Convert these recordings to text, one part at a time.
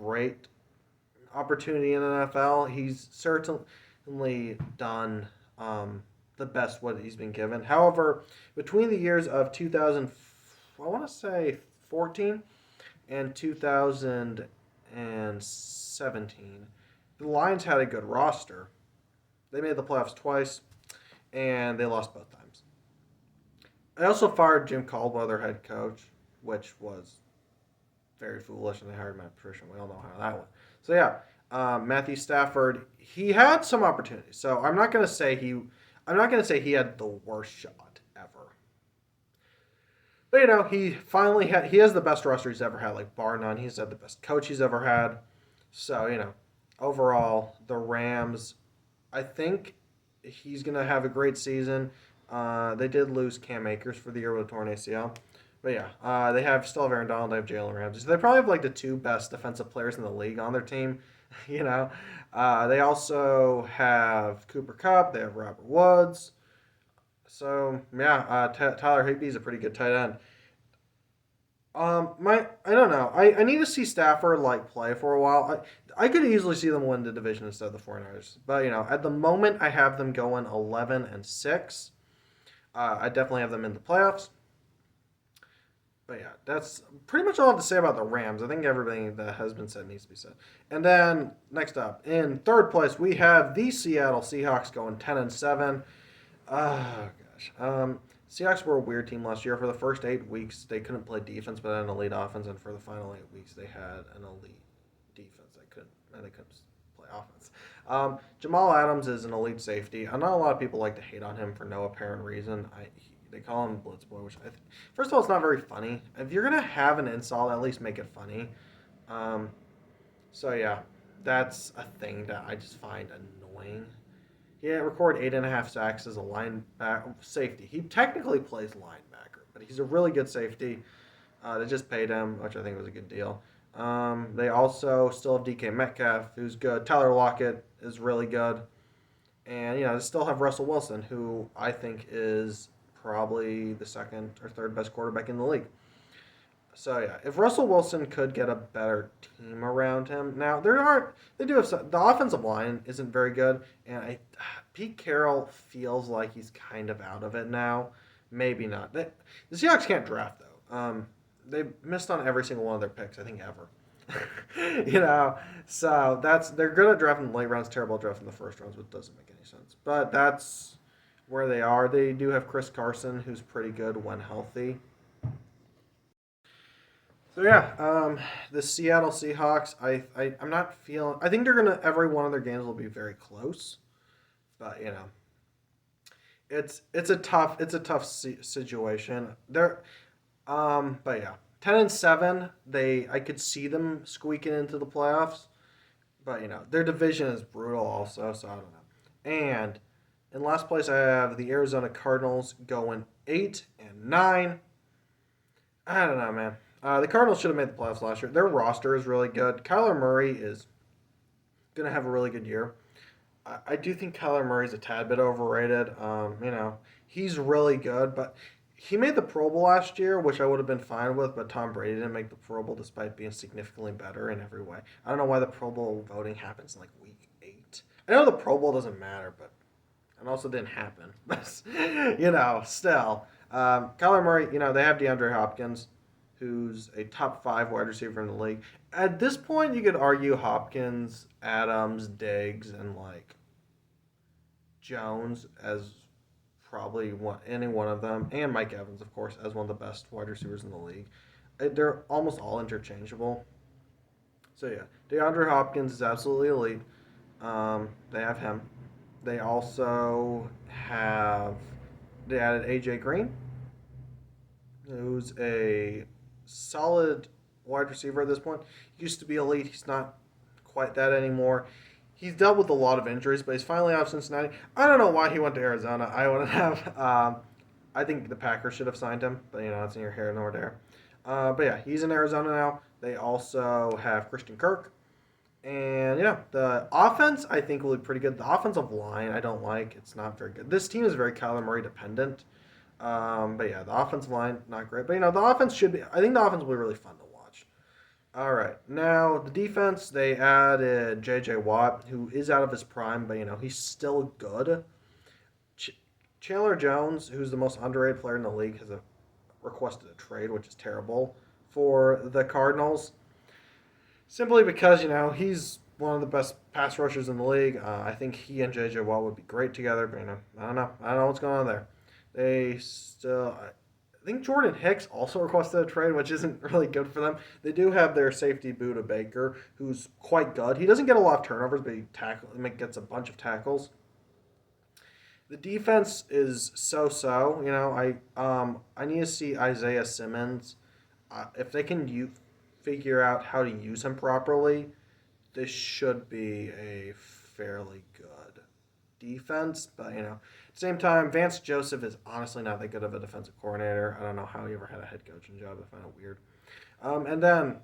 great opportunity in the NFL. He's certainly done the best what he's been given. However, between the years of 2000, I want to say 14 and 2017, the Lions had a good roster. They made the playoffs twice, and they lost both times. They also fired Jim Caldwell, their head coach, which was very foolish, and they hired Matt Patricia. We all know how that went. So yeah, Matthew Stafford, he had some opportunities. So I'm not gonna say he had the worst shot ever. But he has the best roster he's ever had, like bar none. He's had the best coach he's ever had. So overall, the Rams, I think he's gonna have a great season. They did lose Cam Akers for the year with a torn ACL. But yeah, they still have Aaron Donald, they have Jalen Ramsey. So they probably have like the two best defensive players in the league on their team. you know, they also have Cooper Kupp. They have Robert Woods. So yeah, Tyler Higbee's a pretty good tight end. I don't know. I need to see Stafford like play for a while. I could easily see them win the division instead of the 49ers. But at the moment I have them going 11-6. I definitely have them in the playoffs. But yeah, that's pretty much all I have to say about the Rams. I think everything that has been said needs to be said. And then next up, in third place, we have the Seattle Seahawks going 10-7. Oh gosh. Seahawks were a weird team last year. For the first 8 weeks, they couldn't play defense, but had an elite offense. And for the final 8 weeks, they had an elite defense. They couldn't play offense. Jamal Adams is an elite safety. I know a lot of people like to hate on him for no apparent reason. They call him Blitz Boy, which first of all, it's not very funny. If you're gonna have an insult, at least make it funny. So yeah, that's a thing that I just find annoying. He recorded 8.5 sacks as a linebacker safety. He technically plays linebacker, but he's a really good safety. They just paid him, which I think was a good deal. They also still have DK Metcalf, who's good. Tyler Lockett is really good. And, they still have Russell Wilson, who I think is probably the second or third best quarterback in the league. So, yeah, if Russell Wilson could get a better team around him. Now, they do have the offensive line isn't very good. And Pete Carroll feels like he's kind of out of it now. Maybe not. The Seahawks can't draft, though. They missed on every single one of their picks, I think, ever. So they're good at drafting in the late rounds, terrible at drafting in the first rounds, which doesn't make any sense. But that's where they are. They do have Chris Carson, who's pretty good when healthy. So yeah, the Seattle Seahawks, I'm not feeling. I think every one of their games will be very close, but it's a tough situation. But yeah, 10-7. I could see them squeaking into the playoffs, but their division is brutal also. So I don't know. And in last place, I have the Arizona Cardinals going 8-9. I don't know, man. The Cardinals should have made the playoffs last year. Their roster is really good. Kyler Murray is gonna have a really good year. I do think Kyler Murray's a tad bit overrated. He's really good, but he made the Pro Bowl last year, which I would have been fine with, but Tom Brady didn't make the Pro Bowl despite being significantly better in every way. I don't know why the Pro Bowl voting happens in like week 8. I know the Pro Bowl doesn't matter, but it also didn't happen. Still. Kyler Murray, they have DeAndre Hopkins, who's a top 5 wide receiver in the league. At this point, you could argue Hopkins, Adams, Diggs, and like Jones as probably any one of them, and Mike Evans, of course, as one of the best wide receivers in the league. They're almost all interchangeable. So yeah, DeAndre Hopkins is absolutely elite. They have him. They also they added AJ Green, who's a solid wide receiver at this point. He used to be elite. He's not quite that anymore. He's dealt with a lot of injuries, but he's finally out of Cincinnati. I don't know why he went to Arizona. I wouldn't have. I think the Packers should have signed him, but it's neither here nor there. But yeah, he's in Arizona now. They also have Christian Kirk. And the offense I think will be pretty good. The offensive line I don't like. It's not very good. This team is very Kyler Murray dependent. But yeah, the offensive line not great. But the offense should be. I think the offense will be really fun to watch. All right. Now, the defense, they added J.J. Watt, who is out of his prime, but, he's still good. Ch- Chandler Jones, who's the most underrated player in the league, has requested a trade, which is terrible for the Cardinals. Simply because, he's one of the best pass rushers in the league. I think he and J.J. Watt would be great together, but, I don't know. I don't know what's going on there. They still. I think Jordan Hicks also requested a trade, which isn't really good for them. They do have their safety Buda Baker, who's quite good. He doesn't get a lot of turnovers, but gets a bunch of tackles. The defense is so. I need to see Isaiah Simmons. If they can figure out how to use him properly, this should be a fairly good defense. But at the same time, Vance Joseph is honestly not that good of a defensive coordinator. I don't know how he ever had a head coaching job. I find it weird. And then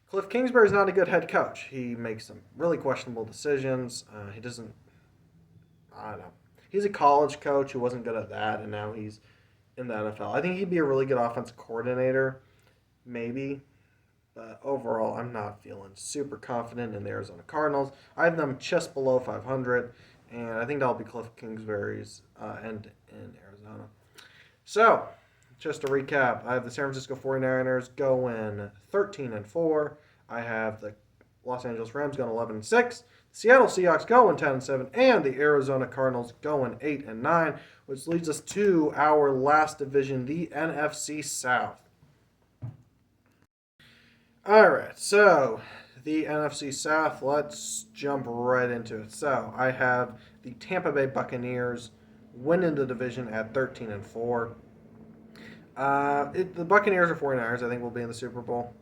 Cliff Kingsbury is not a good head coach. He makes some really questionable decisions. He doesn't. I don't know. He's a college coach who wasn't good at that, and now he's in the NFL. I think he'd be a really good offensive coordinator, maybe. But overall, I'm not feeling super confident in the Arizona Cardinals. I have them just below 500, and I think that'll be Cliff Kingsbury's end in Arizona. So, just to recap, I have the San Francisco 49ers going 13-4. I have the Los Angeles Rams going 11-6. Seattle Seahawks going 10-7, and the Arizona Cardinals going 8-9, which leads us to our last division, the NFC South. All right, so the NFC South, let's jump right into it. So I have the Tampa Bay Buccaneers winning the division at 13-4. The Buccaneers or 49ers, I think, will be in the Super Bowl.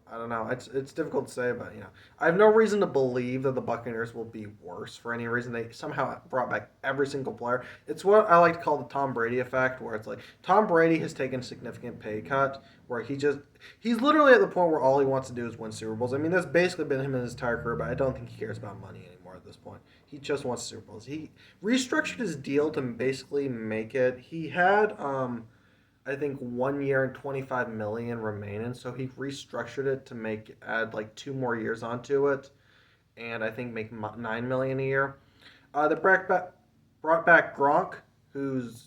I don't know. It's difficult to say, but I have no reason to believe that the Buccaneers will be worse for any reason. They somehow brought back every single player. It's what I like to call the Tom Brady effect, where it's like Tom Brady has taken a significant pay cut, where he's literally at the point where all he wants to do is win Super Bowls. I mean, that's basically been him in his entire career, but I don't think he cares about money anymore at this point. He just wants Super Bowls. He restructured his deal to basically make it. He had I think 1 year and 25 million remaining. So he restructured it to add like 2 more years onto it, and I think make 9 million a year. They brought back Gronk, who's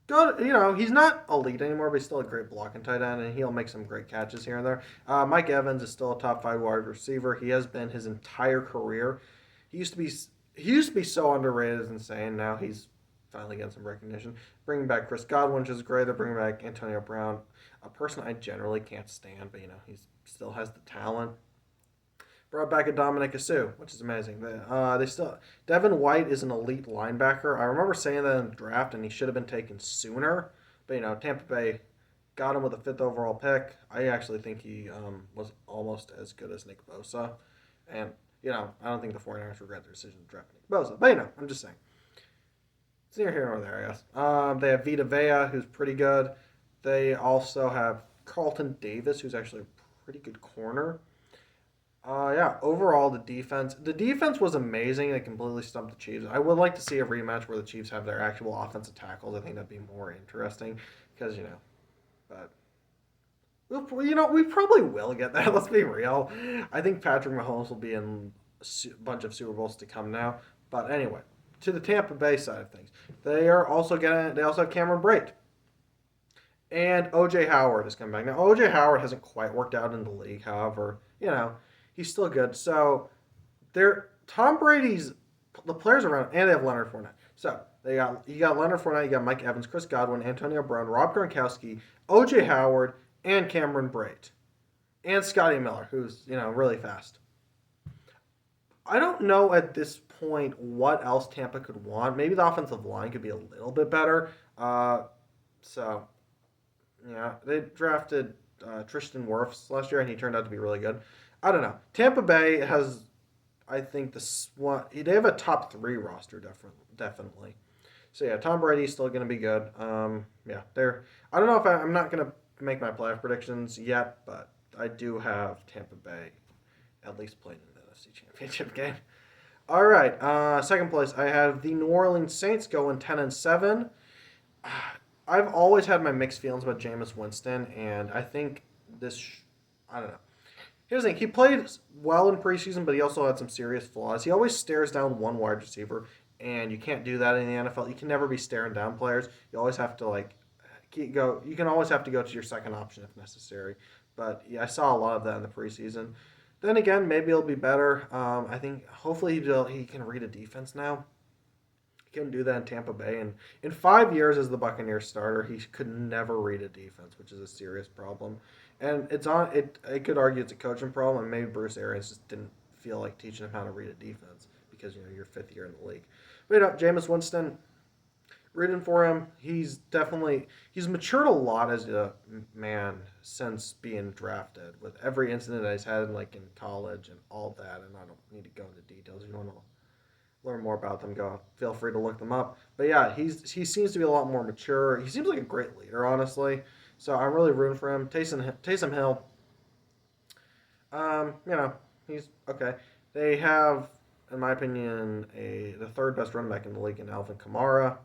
good. He's not elite anymore, but he's still a great blocking tight end, and he'll make some great catches here and there. Mike Evans is still a top 5 wide receiver. He has been his entire career. He used to be he used to be so underrated, it's insane. Now he's finally getting some recognition. Bringing back Chris Godwin, which is great. They're bringing back Antonio Brown, a person I generally can't stand, but he still has the talent. Brought back a Dominic Sue, which is amazing. They still Devin White is an elite linebacker. I remember saying that in the draft, and he should have been taken sooner. But Tampa Bay got him with a fifth overall pick. I actually think he was almost as good as Nick Bosa, and I don't think the 49ers regret their decision to draft Nick Bosa. But I'm just saying. It's near here or there, I guess. They have Vita Vea, who's pretty good. They also have Carlton Davis, who's actually a pretty good corner. Yeah, overall, the defense was amazing. They completely stumped the Chiefs. I would like to see a rematch where the Chiefs have their actual offensive tackles. I think that'd be more interesting because, but we probably will get that. Let's be real. I think Patrick Mahomes will be in a bunch of Super Bowls to come now. But anyway, to the Tampa Bay side of things, they also have Cameron Brate. And OJ Howard is coming back. Now OJ Howard hasn't quite worked out in the league, however, he's still good. So they're Tom Brady's the players around, and they have Leonard Fournette. So you got Leonard Fournette, you got Mike Evans, Chris Godwin, Antonio Brown, Rob Gronkowski, OJ Howard, and Cameron Brate, and Scotty Miller, who's really fast. I don't know at this point what else Tampa could want. Maybe the offensive line could be a little bit better. So yeah, they drafted Tristan Wirfs last year, and he turned out to be really good. I don't know. Tampa Bay has, I think, they have a top 3 roster, definitely. So yeah, Tom Brady's still going to be good. Yeah, I don't know if I'm not going to make my playoff predictions yet, but I do have Tampa Bay at least playing in the NFC Championship game. All right, second place, I have the New Orleans Saints going 10-7. I've always had my mixed feelings about Jameis Winston, and I think I don't know. Here's the thing: he played well in preseason, but he also had some serious flaws. He always stares down one wide receiver, and you can't do that in the NFL. You can never be staring down players. You always have to like go. You can always have to go to your second option if necessary. But yeah, I saw a lot of that in the preseason. Then again, maybe it'll be better. I think hopefully he can read a defense now. He couldn't do that in Tampa Bay, and in 5 years as the Buccaneers starter, he could never read a defense, which is a serious problem. And it's on it. I could argue it's a coaching problem, and maybe Bruce Arians just didn't feel like teaching him how to read a defense because you're 5th year in the league. But Jameis Winston, rooting for him. He's matured a lot as a man since being drafted. With every incident that he's had, like in college and all that, and I don't need to go into details. If you want to learn more about them, go feel free to look them up. But yeah, he seems to be a lot more mature. He seems like a great leader, honestly. So I'm really rooting for him. Taysom Hill, you know, he's okay. They have, in my opinion, the third best running back in the league in Alvin Kamara,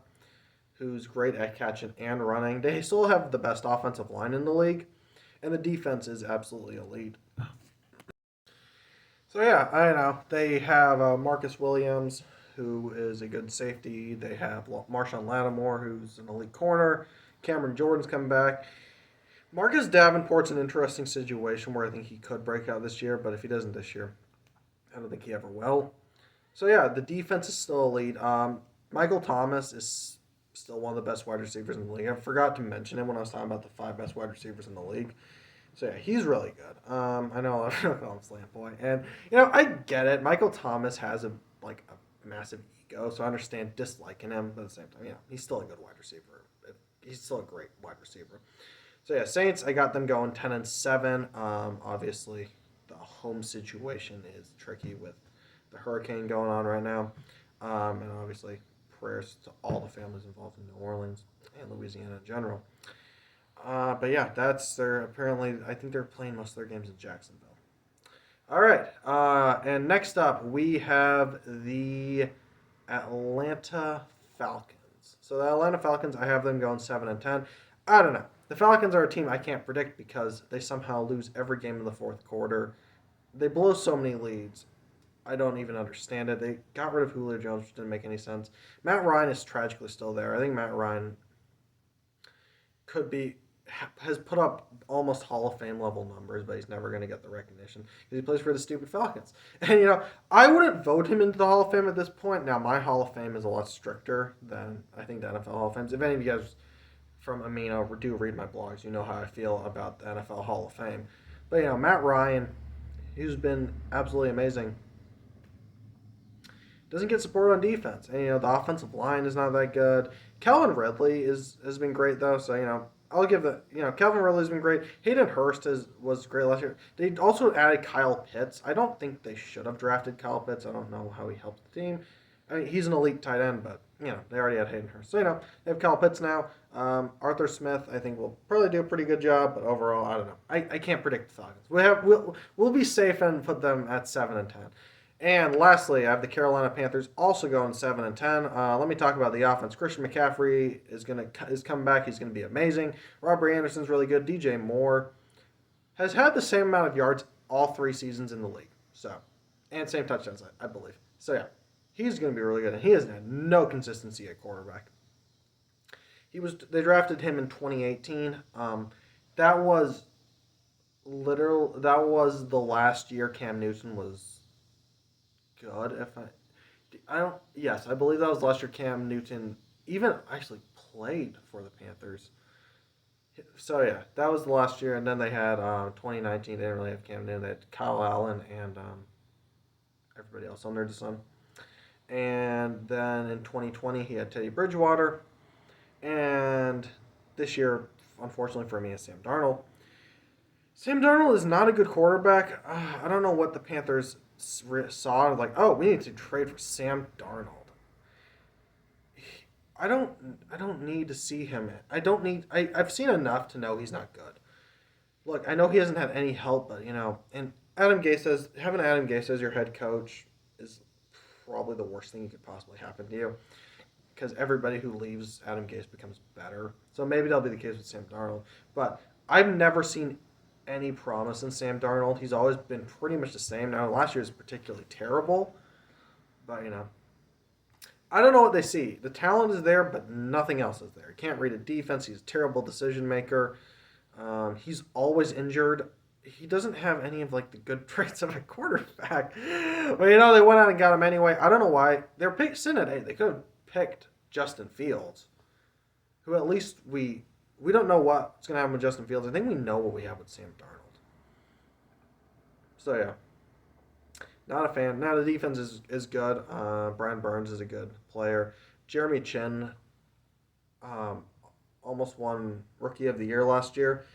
who's great at catching and running. They still have the best offensive line in the league, and the defense is absolutely elite. So yeah, I know they have Marcus Williams, who is a good safety. They have Marshawn Lattimore, who's an elite corner. Cameron Jordan's coming back. Marcus Davenport's an interesting situation where I think he could break out this year, but if he doesn't this year, I don't think he ever will. So yeah, the defense is still elite. Michael Thomas is still one of the best wide receivers in the league. I forgot to mention him when I was talking about the 5 best wide receivers in the league. So yeah, he's really good. I know a lot of people call him Slant Boy, and I get it. Michael Thomas has a massive ego, so I understand disliking him, but at the same time, he's still a good wide receiver. He's still a great wide receiver. So yeah, Saints, I got them going 10-7. Obviously, the home situation is tricky with the hurricane going on right now, and obviously prayers to all the families involved in New Orleans and Louisiana in general. But yeah, apparently, I think they're playing most of their games in Jacksonville. All right, and next up we have the Atlanta Falcons. So the Atlanta Falcons, I have them going 7-10. I don't know. The Falcons are a team I can't predict because they somehow lose every game in the fourth quarter. They blow so many leads. I don't even understand it. They got rid of Julio Jones, which didn't make any sense. Matt Ryan is tragically still there. I think Matt Ryan has put up almost Hall of Fame level numbers, but he's never going to get the recognition because he plays for the stupid Falcons. And I wouldn't vote him into the Hall of Fame at this point. Now, my Hall of Fame is a lot stricter than I think the NFL Hall of Fame is. If any of you guys from Amino do read my blogs, you know how I feel about the NFL Hall of Fame. But Matt Ryan, who's been absolutely amazing, doesn't get support on defense, and the offensive line is not that good. Calvin Ridley has been great though, so I'll give the Calvin Ridley's been great. Hayden Hurst was great last year. They also added Kyle Pitts. I don't think they should have drafted Kyle Pitts. I don't know how he helped the team. I mean, he's an elite tight end, but they already had Hayden Hurst. So they have Kyle Pitts now. Arthur Smith, I think, will probably do a pretty good job, but overall, I don't know. I can't predict the Falcons. We'll be safe and put them at 7-10. And lastly, I have the Carolina Panthers also going 7-10. Let me talk about the offense. Christian McCaffrey is coming back. He's going to be amazing. Robert Anderson's really good. DJ Moore has had the same amount of yards all 3 seasons in the league. And same touchdowns, I believe. So yeah, he's going to be really good. And he has had no consistency at quarterback. They drafted him in 2018. That was the last year Cam Newton was good. I believe that was last year Cam Newton even actually played for the Panthers. So yeah, that was the last year, and then they had 2019. They didn't really have Cam Newton. They had Kyle Allen and everybody else under the sun. And then in 2020 he had Teddy Bridgewater, and this year, unfortunately for me, is Sam Darnold. Sam Darnold is not a good quarterback. I don't know what the Panthers saw, like, oh, we need to trade for Sam Darnold. I don't need to see him. I've seen enough to know he's not good. Look, I know he hasn't had any help, but and having Adam Gase as your head coach is probably the worst thing that could possibly happen to you, because everybody who leaves Adam Gase becomes better. So maybe that'll be the case with Sam Darnold, but I've never seen any promise in Sam Darnold. He's always been pretty much the same. Now, last year is particularly terrible, but I don't know what they see. The talent is there, but nothing else is there. He can't read a defense. He's a terrible decision maker. He's always injured. He doesn't have any of like the good traits of a quarterback. But they went out and got him anyway. I don't know why. They're sitting at 8. They could have picked Justin Fields, who at least we don't know what's going to happen with Justin Fields. I think we know what we have with Sam Darnold. So yeah. Not a fan. Now the defense is good. Brian Burns is a good player. Jeremy Chin almost won Rookie of the Year last year.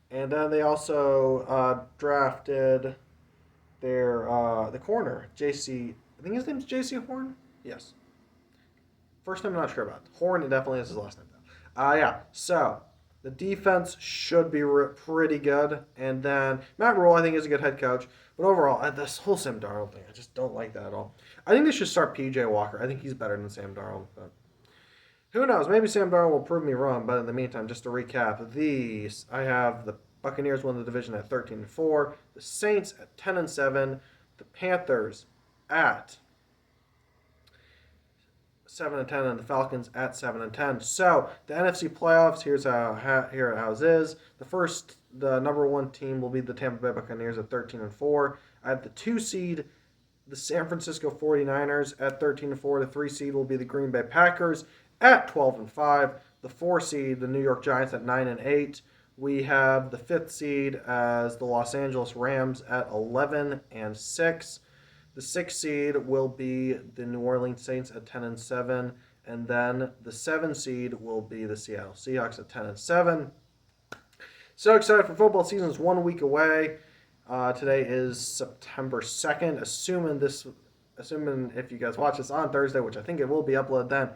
And then they also drafted the corner, JC. I think his name's JC Horn? Yes. First name I'm not sure about. Horn, it definitely is his last name though. Yeah. So the defense should be pretty good. And then Matt Rule, I think, is a good head coach. But overall, this whole Sam Darnold thing, I just don't like that at all. I think they should start P.J. Walker. I think he's better than Sam Darnold. But who knows? Maybe Sam Darnold will prove me wrong. But in the meantime, just to recap, I have the Buccaneers win the division at 13-4, the Saints at 10-7, the Panthers at 7-10, and the Falcons at 7-10. So the NFC playoffs, here how it is. The number 1 team will be the Tampa Bay Buccaneers at 13-4. I have the 2 seed, the San Francisco 49ers at 13-4. The 3 seed will be the Green Bay Packers at 12-5. The 4 seed, the New York Giants at 9-8. We have the 5th seed as the Los Angeles Rams at 11-6. The 6th seed will be the New Orleans Saints at 10-7, and then the 7th seed will be the Seattle Seahawks at 10-7. So excited for football season. It's 1 week away. Today is September 2nd. Assuming if you guys watch this on Thursday, which I think it will be uploaded then.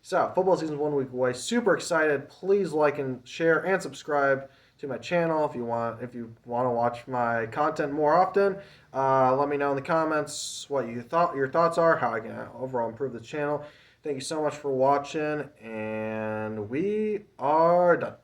So football season is 1 week away. Super excited. Please like and share and subscribe to my channel if you want to watch my content more often. Let me know in the comments what your thoughts are, how I can overall improve the channel. Thank you so much for watching, and we are done.